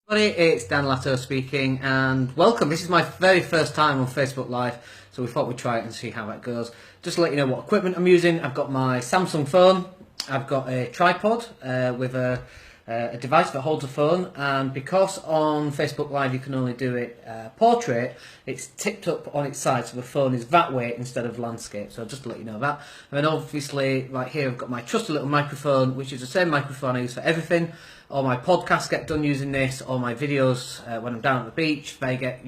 It's Dan Latto speaking, and welcome. This is my very first time on Facebook Live, so we thought we'd try it and see how that goes. Just to let you know what equipment I'm using, I've got my Samsung phone, I've got a tripod with a device that holds a phone, and because on Facebook Live you can only do it portrait, it's tipped up on its side, so the phone is that way instead of landscape, so just to let you know that. And then obviously, right here I've got my trusty little microphone, which is the same microphone I use for everything. All my podcasts get done using this, all my videos when I'm down at the beach, they get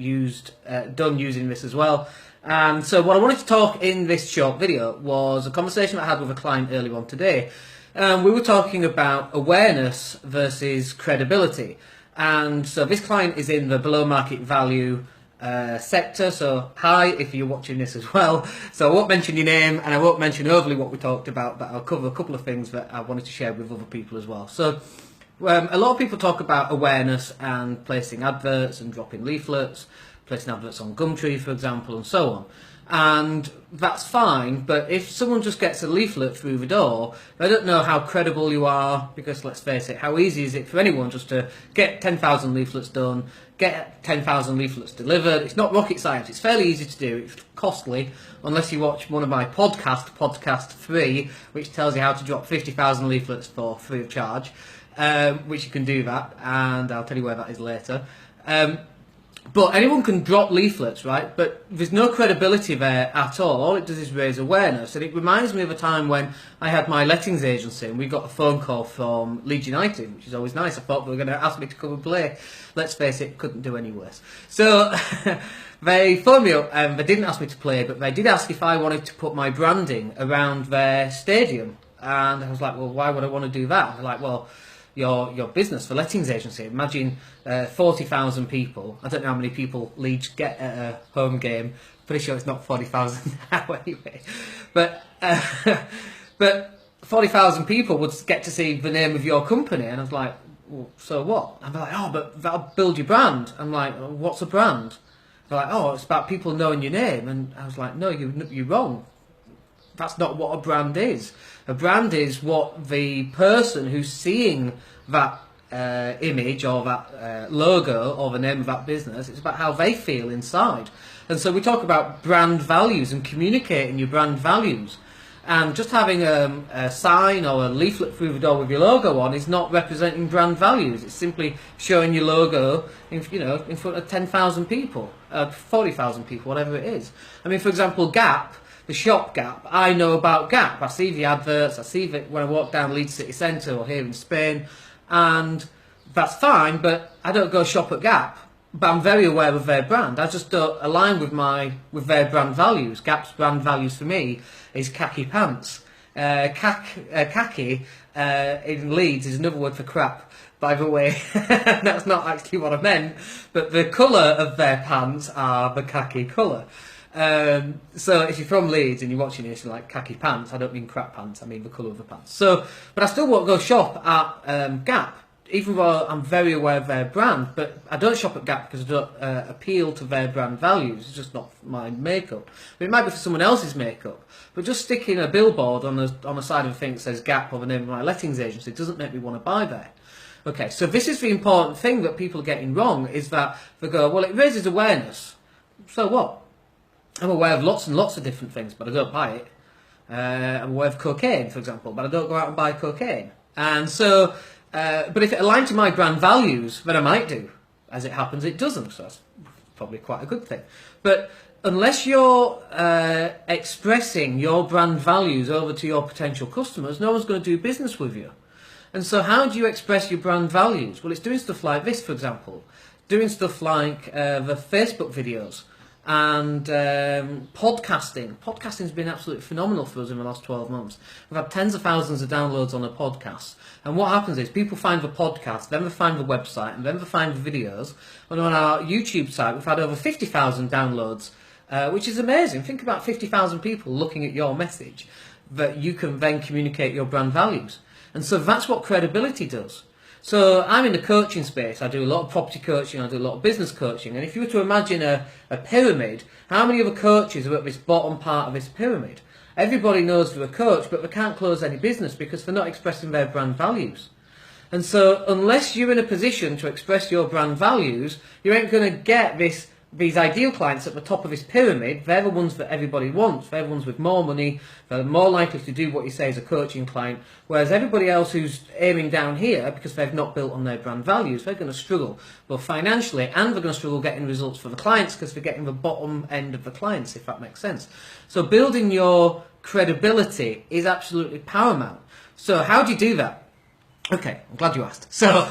done using this as well. And so what I wanted to talk in this short video was a conversation I had with a client earlier on today. We were talking about awareness versus credibility. And so this client is in the below market value sector. So hi, if you're watching this as well. So I won't mention your name and I won't mention overly what we talked about, but I'll cover a couple of things that I wanted to share with other people as well. So a lot of people talk about awareness and placing adverts and dropping leaflets, placing adverts on Gumtree, for example, and so on. And that's fine, but if someone just gets a leaflet through the door, they don't know how credible you are, because let's face it, how easy is it for anyone just to get 10,000 leaflets done, get 10,000 leaflets delivered? It's not rocket science, it's fairly easy to do, it's costly, unless you watch one of my podcasts, Podcast 3, which tells you how to drop 50,000 leaflets for free of charge. Which you can do that, and I'll tell you where that is later. But anyone can drop leaflets, right? But there's no credibility there at all. All it does is raise awareness. And it reminds me of a time when I had my lettings agency and we got a phone call from Leeds United, which is always nice. I thought they were going to ask me to come and play. Let's face it, couldn't do any worse. So they phoned me up and they didn't ask me to play, but they did ask if I wanted to put my branding around their stadium. And I was like, well, why would I want to do that? They're like, well, your business, the lettings agency, imagine 40,000 people. I don't know how many people Leeds get at a home game. Pretty sure it's not 40,000 now anyway. But 40,000 people would get to see the name of your company. And I was like, well, so what? And they're like, oh, but that'll build your brand. I'm like, well, what's a brand? They're like, oh, it's about people knowing your name. And I was like, no, you're wrong. That's not what a brand is. A brand is what the person who's seeing that image or that logo or the name of that business, it's about how they feel inside. And so we talk about brand values and communicating your brand values. And just having a sign or a leaflet through the door with your logo on is not representing brand values. It's simply showing your logo in front of 10,000 people, 40,000 people, whatever it is. I mean, for example, Gap. The shop Gap, I know about Gap. I see the adverts, I see it when I walk down Leeds City Centre or here in Spain, and that's fine, but I don't go shop at Gap. But I'm very aware of their brand. I just don't align with their brand values. Gap's brand values for me is khaki pants. Khaki in Leeds is another word for crap, by the way. That's not actually what I meant, but the colour of their pants are the khaki colour. So if you're from Leeds and you're watching this, you're like khaki pants. I don't mean crap pants. I mean the colour of the pants. So, but I still won't go shop at Gap, even though I'm very aware of their brand. But I don't shop at Gap because I don't appeal to their brand values. It's just not my makeup. But it might be for someone else's makeup. But just sticking a billboard on the side of a thing that says Gap or the name of my lettings agency doesn't make me want to buy there. Okay, so this is the important thing that people are getting wrong, is that they go, well, it raises awareness. So what? I'm aware of lots and lots of different things, but I don't buy it. I'm aware of cocaine, for example, but I don't go out and buy cocaine. And so, but if it aligned to my brand values, then I might do. As it happens, it doesn't, so that's probably quite a good thing. But unless you're expressing your brand values over to your potential customers, no one's going to do business with you. And so how do you express your brand values? Well, it's doing stuff like this, for example. Doing stuff like the Facebook videos. And podcasting. Podcasting's been absolutely phenomenal for us in the last 12 months. We've had tens of thousands of downloads on a podcast. And what happens is people find the podcast, then they find the website, and then they find the videos. And on our YouTube site, we've had over 50,000 downloads, which is amazing. Think about 50,000 people looking at your message that you can then communicate your brand values. And so that's what credibility does. So I'm in the coaching space. I do a lot of property coaching, I do a lot of business coaching. And if you were to imagine a pyramid, how many other coaches are at this bottom part of this pyramid? Everybody knows they're a coach, but they can't close any business because they're not expressing their brand values. And so unless you're in a position to express your brand values, you ain't going to get these ideal clients at the top of this pyramid. They're the ones that everybody wants. They're the ones with more money. They're more likely to do what you say as a coaching client. Whereas everybody else who's aiming down here, because they've not built on their brand values, they're going to struggle both financially, and they're going to struggle getting results for the clients because they're getting the bottom end of the clients, if that makes sense. So building your credibility is absolutely paramount. So how do you do that? Okay, I'm glad you asked. So,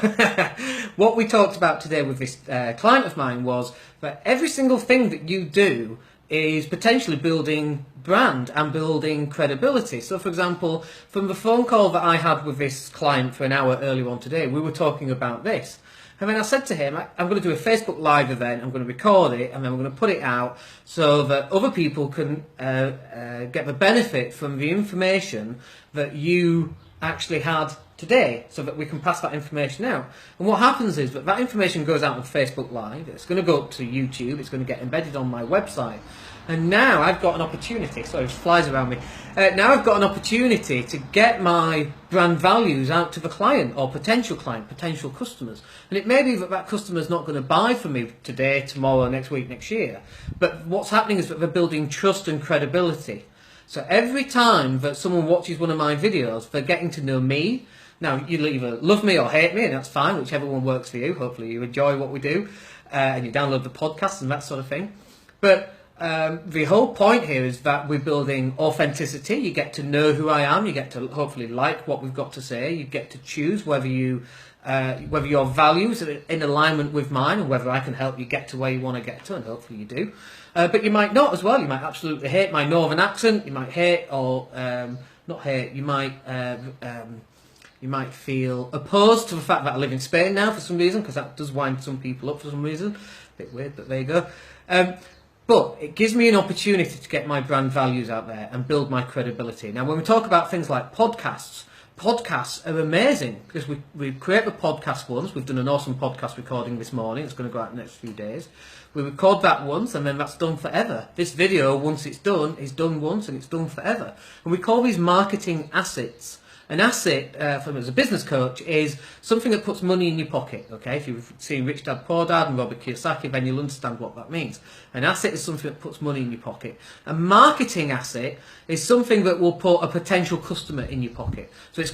what we talked about today with this client of mine was that every single thing that you do is potentially building brand and building credibility. So, for example, from the phone call that I had with this client for an hour earlier on today, we were talking about this. And then I said to him, I'm going to do a Facebook Live event, I'm going to record it, and then we're going to put it out so that other people can get the benefit from the information that you actually had today, so that we can pass that information out. And what happens is that information goes out on Facebook Live, it's going to go up to YouTube, it's going to get embedded on my website. And now I've got an opportunity, sorry, it flies around me. Now I've got an opportunity to get my brand values out to the client or potential client, potential customers. And it may be that customer's not going to buy from me today, tomorrow, next week, next year. But what's happening is that they're building trust and credibility. So every time that someone watches one of my videos, they're getting to know me. Now, you'll either love me or hate me, and that's fine, whichever one works for you. Hopefully you enjoy what we do, and you download the podcast and that sort of thing. But the whole point here is that we're building authenticity. You get to know who I am. You get to hopefully like what we've got to say. You get to choose whether your values are in alignment with mine, and whether I can help you get to where you want to get to, and hopefully you do. But you might not as well. You might absolutely hate my northern accent. You might hate, or not hate. You might feel opposed to the fact that I live in Spain now for some reason, because that does wind some people up for some reason. A bit weird, but there you go. But it gives me an opportunity to get my brand values out there and build my credibility. Now, when we talk about things like podcasts are amazing, because we create the podcast once. We've done an awesome podcast recording this morning. It's going to go out in the next few days. We record that once, and then that's done forever. This video, once it's done, is done once, and it's done forever. And we call these marketing assets. An asset, as a business coach, is something that puts money in your pocket. Okay, if you've seen Rich Dad Poor Dad and Robert Kiyosaki, then you'll understand what that means. An asset is something that puts money in your pocket. A marketing asset is something that will put a potential customer in your pocket. So it's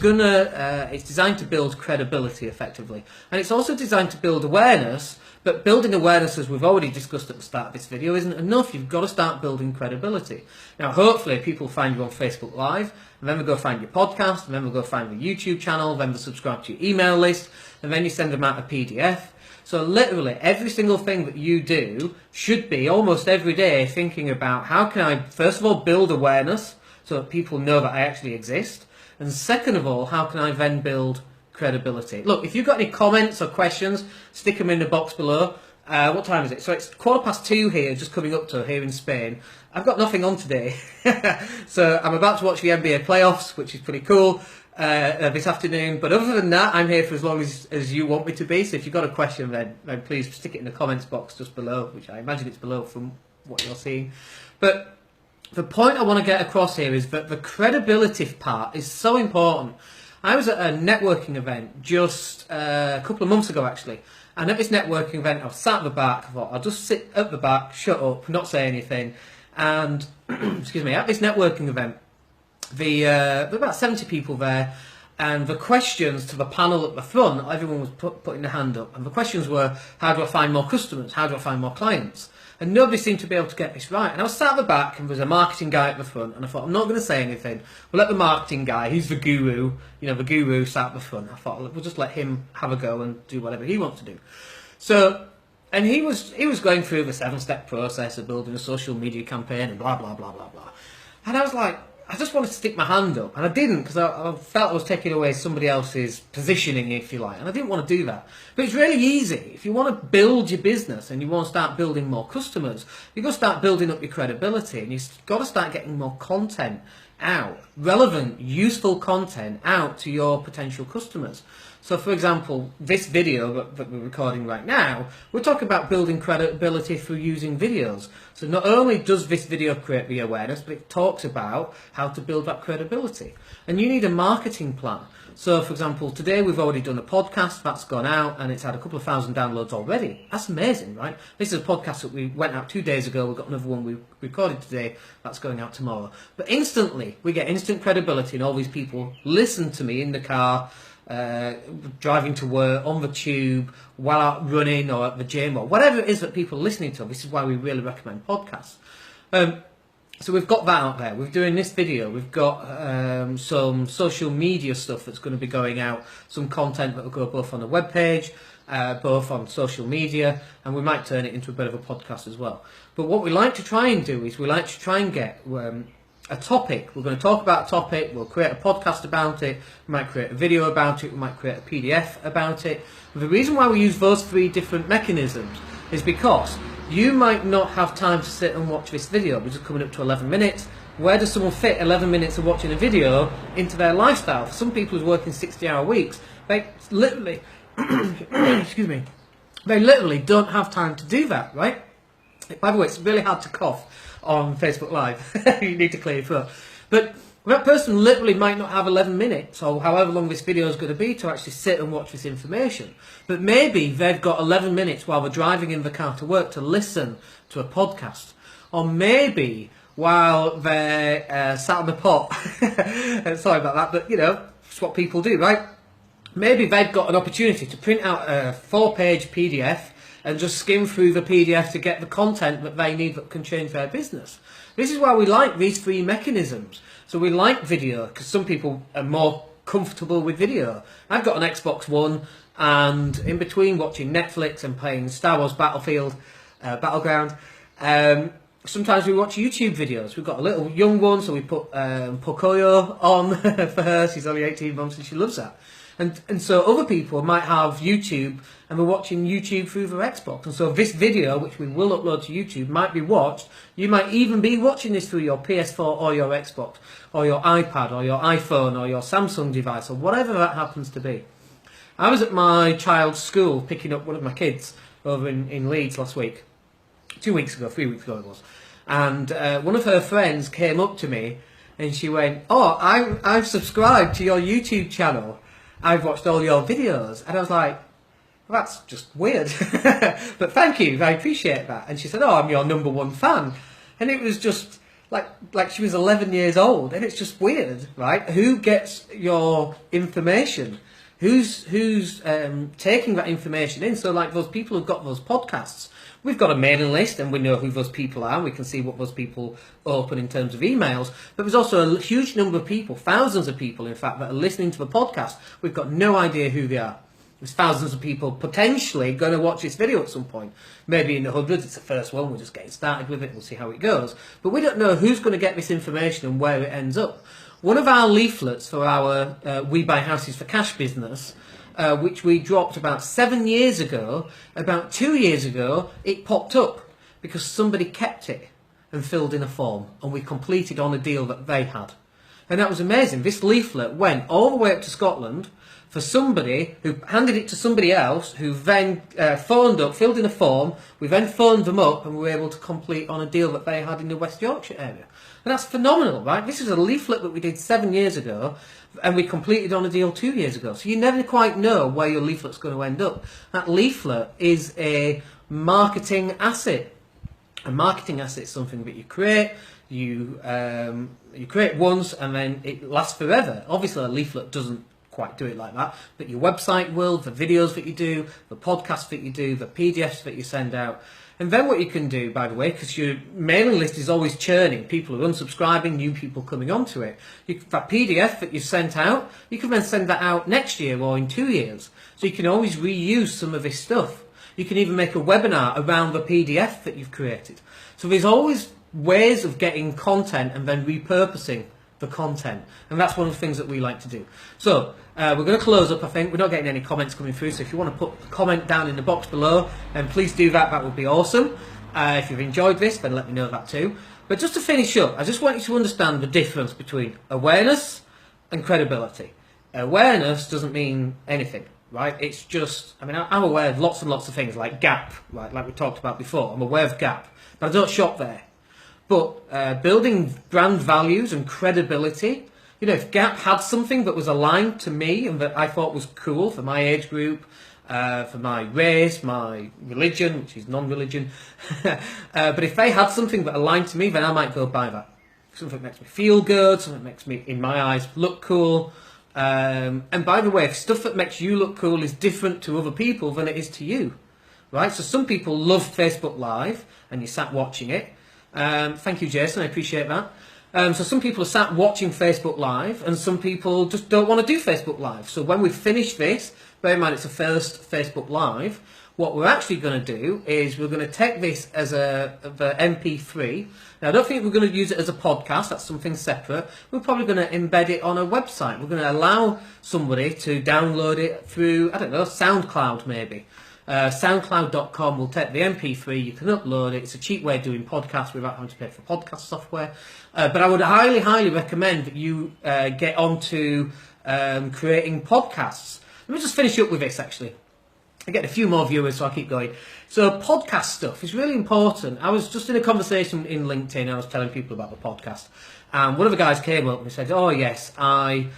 designed to build credibility effectively, and it's also designed to build awareness. But building awareness, as we've already discussed at the start of this video, isn't enough. You've got to start building credibility. Now, hopefully, people find you on Facebook Live, and then they'll go find your podcast, and then they'll go find the YouTube channel, then they'll subscribe to your email list, and then you send them out a PDF. So literally, every single thing that you do should be, almost every day, thinking about how can I, first of all, build awareness so that people know that I actually exist, and second of all, how can I then build credibility. Look, if you've got any comments or questions, stick them in the box below. What time is it? So it's 2:15 here, just coming up to here in Spain. I've got nothing on today. So I'm about to watch the NBA playoffs, which is pretty cool, this afternoon. But other than that, I'm here for as long as you want me to be. So if you've got a question, then please stick it in the comments box just below, which I imagine it's below from what you're seeing. But the point I want to get across here is that the credibility part is so important. I was at a networking event just a couple of months ago, actually. And at this networking event, I was sat at the back. I thought, I'll just sit at the back, shut up, not say anything. And, excuse me, at this networking event, there were about 70 people there. And the questions to the panel at the front, everyone was putting their hand up. And the questions were, how do I find more customers? How do I find more clients? And nobody seemed to be able to get this right. And I was sat at the back, and there was a marketing guy at the front, and I thought, I'm not going to say anything. We'll let the marketing guy, he's the guru, the guru sat at the front. I thought, we'll just let him have a go and do whatever he wants to do. So, and he was going through the 7-step process of building a social media campaign and blah, blah, blah, blah, blah. And I was like, I just wanted to stick my hand up, and I didn't, because I felt I was taking away somebody else's positioning, if you like, and I didn't want to do that. But it's really easy. If you want to build your business and you want to start building more customers, you've got to start building up your credibility, and you've got to start getting more content out, relevant, useful content out to your potential customers. So, for example, this video that we're recording right now, we're talking about building credibility through using videos. So not only does this video create the awareness, but it talks about how to build that credibility. And you need a marketing plan. So, for example, today we've already done a podcast that's gone out and it's had a couple of thousand downloads already. That's amazing, right? This is a podcast that we went out 2 days ago. We've got another one we recorded today that's going out tomorrow. But instantly, we get instant credibility and all these people listen to me in the car, driving to work, on the tube, while out running or at the gym or whatever it is that people are listening to. This is why we really recommend podcasts. So we've got that out there. We're doing this video. We've got some social media stuff that's going to be going out, some content that will go both on the webpage, both on social media, and we might turn it into a bit of a podcast as well. But what we like to try and do is we like to try and get a topic. We're going to talk about a topic, we'll create a podcast about it, we might create a video about it, we might create a PDF about it. And the reason why we use those 3 different mechanisms is because you might not have time to sit and watch this video, which is coming up to 11 minutes. Where does someone fit 11 minutes of watching a video into their lifestyle? For some people who's working 60-hour weeks, they literally, excuse me, they literally don't have time to do that, right? By the way, it's really hard to cough on Facebook Live. You need to clear your throat. But that person literally might not have 11 minutes or however long this video is going to be to actually sit and watch this information. But maybe they've got 11 minutes while they're driving in the car to work to listen to a podcast. Or maybe while they're sat on the pot. Sorry about that, but you know, it's what people do, right? Maybe they've got an opportunity to print out a 4-page PDF and just skim through the PDF to get the content that they need that can change their business. This is why we like these 3 mechanisms. So we like video, because some people are more comfortable with video. I've got an Xbox One, and in between watching Netflix and playing Star Wars Battleground, sometimes we watch YouTube videos. We've got a little young one, so we put Pocoyo on for her. She's only 18 months and she loves that. And so other people might have YouTube and we're watching YouTube through their Xbox. And so this video, which we will upload to YouTube, might be watched. You might even be watching this through your PS4 or your Xbox or your iPad or your iPhone or your Samsung device or whatever that happens to be. I was at my child's school picking up one of my kids over in Leeds last week. 3 weeks ago it was. And one of her friends came up to me and she went, "Oh, I've subscribed to your YouTube channel. I've watched all your videos." And I was like, "Well, that's just weird." "But thank you, I appreciate that." And she said, "Oh, I'm your #1 fan." And it was just like she was 11 years old. And it's just weird, right? Who gets your information? Who's taking that information in? So like those people who've got those podcasts, we've got a mailing list and we know who those people are. We can see what those people open in terms of emails. But there's also a huge number of people, thousands of people in fact, that are listening to the podcast. We've got no idea who they are. There's thousands of people potentially going to watch this video at some point. Maybe in the hundreds, it's the first one, we're just getting started with it, we'll see how it goes. But we don't know who's going to get this information and where it ends up. One of our leaflets for our We Buy Houses for Cash business, which we dropped about 7 years ago, about 2 years ago, it popped up because somebody kept it and filled in a form and we completed on a deal that they had. And that was amazing. This leaflet went all the way up to Scotland for somebody who handed it to somebody else who then phoned up, filled in a form. We then phoned them up and we were able to complete on a deal that they had in the West Yorkshire area. And that's phenomenal, right? This is a leaflet that we did 7 years ago and we completed on a deal 2 years ago. So you never quite know where your leaflet's going to end up. That leaflet is a marketing asset. A marketing asset is something that you create. You create once and then it lasts forever. Obviously a leaflet doesn't quite do it like that, but your website will, the videos that you do, the podcasts that you do, the PDFs that you send out. And then what you can do, by the way, because your mailing list is always churning, people are unsubscribing, new people coming onto it, that PDF that you've sent out, you can then send that out next year or in 2 years. So you can always reuse some of this stuff. You can even make a webinar around the PDF that you've created. So there's always ways of getting content and then repurposing the content, and that's one of the things that we like to do. So we're going to close up. I think we're not getting any comments coming through, so if you want to put a comment down in the box below, then please do that. That would be awesome. If you've enjoyed this, then let me know that too. But just to finish up, I just want you to understand the difference between awareness and credibility. Awareness doesn't mean anything. right? It's just, I mean, I'm aware of lots and lots of things like Gap, right? Like we talked about before. I'm aware of Gap, but I don't shop there. But building brand values and credibility, you know, if Gap had something that was aligned to me and that I thought was cool for my age group, for my race, my religion, which is non-religion, but if they had something that aligned to me, then I might go buy that. Something that makes me feel good, something that makes me, in my eyes, look cool. And by the way, if stuff that makes you look cool is different to other people than it is to you, right? So some people love Facebook Live, and you sat watching it. Thank you, Jason, I appreciate that. So some people are sat watching Facebook Live, and some people just don't want to do Facebook Live. So when we finish this, bear in mind it's a first Facebook Live, what we're actually going to do is we're going to take this as a MP3. Now, I don't think we're going to use it as a podcast. That's something separate. We're probably going to embed it on a website. We're going to allow somebody to download it through, I don't know, SoundCloud maybe. SoundCloud.com will take the MP3, you can upload it. It's a cheap way of doing podcasts without having to pay for podcast software. But I would highly, highly recommend that you get onto creating podcasts. Let me just finish up with this, actually. I get a few more viewers, so I'll keep going. So podcast stuff is really important. I was just in a conversation in LinkedIn. I was telling people about the podcast, and one of the guys came up and said, "Oh yes, I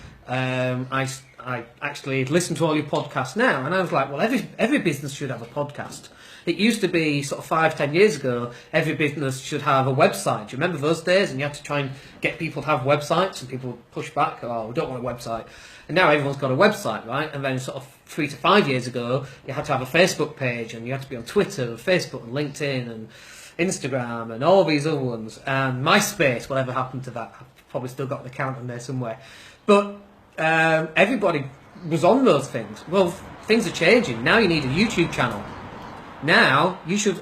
actually listen to all your podcasts now." And I was like, "Well, every business should have a podcast." It used to be sort of 5-10 years ago, every business should have a website. Do you remember those days? And you had to try and get people to have websites, and people push back, "Oh, we don't want a website." And now everyone's got a website, right? And then sort of 3 to 5 years ago, you had to have a Facebook page, and you had to be on Twitter and Facebook and LinkedIn and Instagram and all these other ones. And MySpace, whatever happened to that? I've probably still got an account on there somewhere. But everybody was on those things. Well, things are changing. Now you need a YouTube channel. Now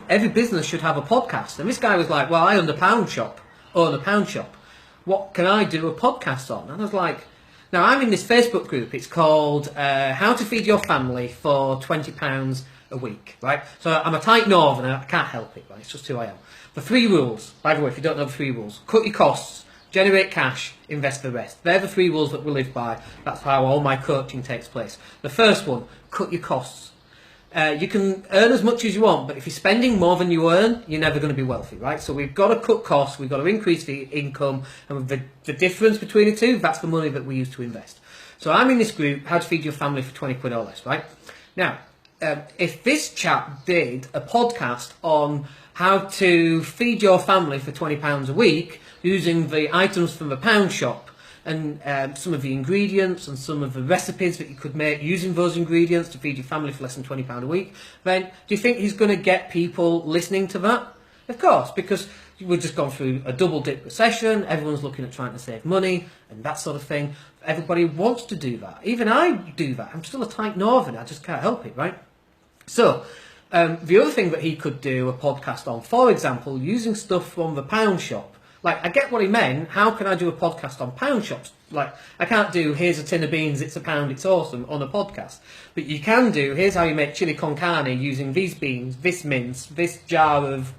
every business should have a podcast. And this guy was like, "Well, I own a pound shop. What can I do a podcast on?" And I was like, now I'm in this Facebook group. It's called How to Feed Your Family for £20 a week, right? So I'm a tight northerner. I can't help it, right? It's just who I am. The 3 rules, by the way, if you don't know the 3 rules: cut your costs, generate cash, invest the rest. They're the 3 rules that we live by. That's how all my coaching takes place. The first one: cut your costs. You can earn as much as you want, but if you're spending more than you earn, you're never going to be wealthy, right? So we've got to cut costs, we've got to increase the income, and the difference between the two, that's the money that we use to invest. So I'm in this group, How to Feed Your Family for 20 quid or less, right? Now, if this chap did a podcast on how to feed your family for £20 a week using the items from the pound shop, and some of the ingredients and some of the recipes that you could make using those ingredients to feed your family for less than £20 a week, then do you think he's going to get people listening to that? Of course, because we've just gone through a double-dip recession, everyone's looking at trying to save money and that sort of thing. Everybody wants to do that. Even I do that. I'm still a tight northerner, I just can't help it, right? So, the other thing that he could do a podcast on, for example, using stuff from the pound shop. Like, I get what he meant. How can I do a podcast on pound shops? Like, I can't do, "Here's a tin of beans, it's £1, it's awesome," on a podcast. But you can do, "Here's how you make chili con carne using these beans, this mince, this jar of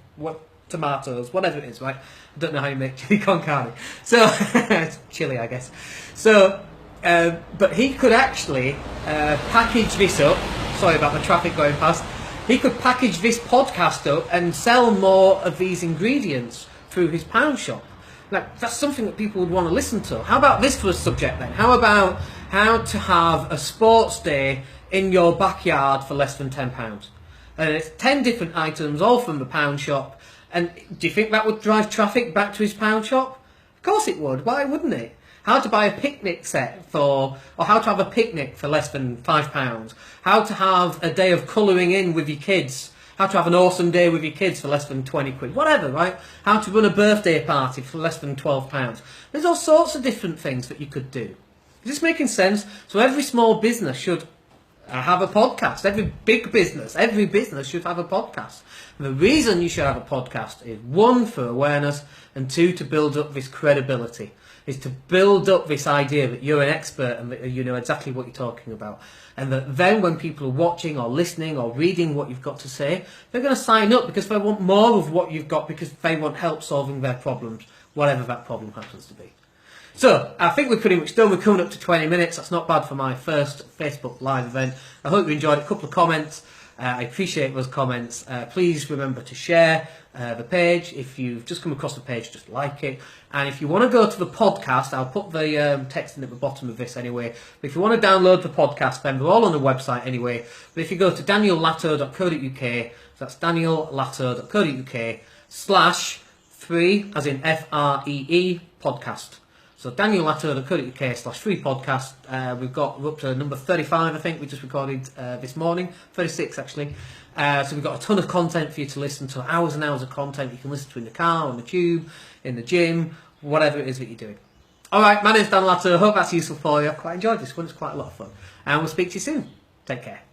tomatoes," whatever it is, right? I don't know how you make chili con carne. So, it's chili, I guess. So, but he could actually package this up. Sorry about the traffic going past. He could package this podcast up and sell more of these ingredients through his pound shop. Like, that's something that people would want to listen to. How about this for a subject then? How about how to have a sports day in your backyard for less than £10? And it's 10 different items, all from the pound shop. And do you think that would drive traffic back to his pound shop? Of course it would. Why wouldn't it? How to buy a picnic set or how to have a picnic for less than £5. How to have a day of colouring in with your kids. How to have an awesome day with your kids for less than 20 quid. Whatever, right? How to run a birthday party for less than £12. There's all sorts of different things that you could do. Is this making sense? So every small business should have a podcast. Every big business, every business should have a podcast. And the reason you should have a podcast is 1, for awareness, and 2, to build up this credibility. Is to build up this idea that you're an expert and that you know exactly what you're talking about. And that then when people are watching or listening or reading what you've got to say, they're going to sign up because they want more of what you've got, because they want help solving their problems, whatever that problem happens to be. So, I think we're pretty much done. We're coming up to 20 minutes. That's not bad for my first Facebook Live event. I hope you enjoyed it. A couple of comments. I appreciate those comments. Please remember to share the page. If you've just come across the page, just like it. And if you want to go to the podcast, I'll put the text in at the bottom of this anyway. But if you want to download the podcast, then they're all on the website anyway. But if you go to daniellato.co.uk, so that's daniellato.co.uk/free, as in FREE, podcast. So daniellato.co.uk/free podcast. We're up to number 35, I think. We just recorded this morning. 36, actually. So we've got a ton of content for you to listen to. Hours and hours of content you can listen to in the car, on the tube, in the gym, whatever it is that you're doing. Alright, my name's Dan Latto. Hope that's useful for you. I've quite enjoyed this one. It's quite a lot of fun. And we'll speak to you soon. Take care.